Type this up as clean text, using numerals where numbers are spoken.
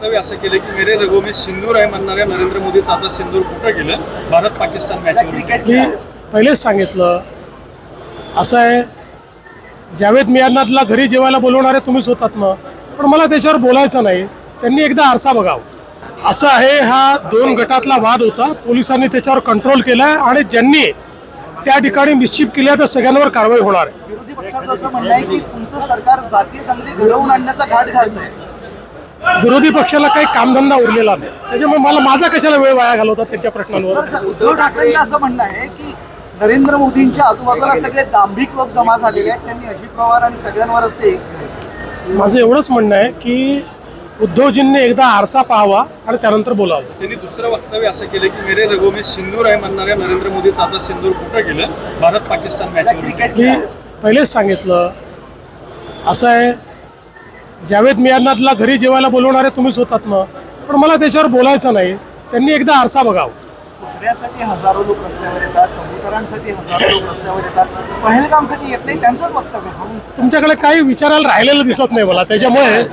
वक्तव्य असं केलं की मेरे रगों में सिंदूर आहे म्हणणाऱ्या नरेंद्र मोदीचं आता सिंदूर कुठं गेलं भारत पाकिस्तान मॅचवर. मी पहिलेच सांगितलं असं आहे, जावेद मियानातला घरी जेवायला बोलवणारे तुम्हीच होतात ना, पण मला त्याच्यावर बोलायचं नाही. त्यांनी एकदा आरसा बघावं. असं आहे, हा 2 गटातला वाद होता. पोलिसांनी त्याच्यावर कंट्रोल केलाय आणि ज्यांनी त्या ठिकाणी मिस्चिफ केल्या तर सगळ्यांवर कारवाई होणार आहे. विरोधी पक्षाचं असं म्हणणं आहे की तुमचं सरकार जातीय दंगली घडवून आणण्याचा घाट घालतंय. विरोधी पक्षाला काही कामधंदा उरलेला नाही, त्याच्यामुळे मला माझा कशाला वेळ वाया घालवता त्यांच्या प्रश्नांवर. तर उद्धव ठाकरेंचं असं म्हणणं आहे की नरेंद्र मोदींच्या आजूबाजूला सगळे दांभिक लोक जमा झालेले आहेत, त्यांनी अजित पवार आणि सगळ्यांवरच ते. माझं एवढंच म्हणणं आहे की उद्धवजींनी एकदा आरसा पाहावा आणि त्यानंतर बोलावं. त्यांनी दुसरं वक्तव्य असं केलं की मेरे रगों में सिंदूर आहे म्हणणाऱ्या नरेंद्र मोदीचं आता सिंदूर कुठं गेलं भारत पाकिस्तान मॅचवर. मी पहिलेच सांगितलं असं आहे, जावेद मियानातला घरी जेवायला बोलवणारे तुम्हीच होतात ना, पण मला त्याच्यावर बोलायचं नाही. त्यांनी एकदा आरसा बघावं. कुत्र्यासाठी हजारो लोक रस्त्यावर येतात, कबुतरांसाठी हजारो लोक रस्त्यावर येतात, पहलगामसाठी येत नाही, त्यांचंच वक्तव्य. तुमच्याकडे काही विचारायला राहिलेलं दिसत नाही मला, त्याच्यामुळे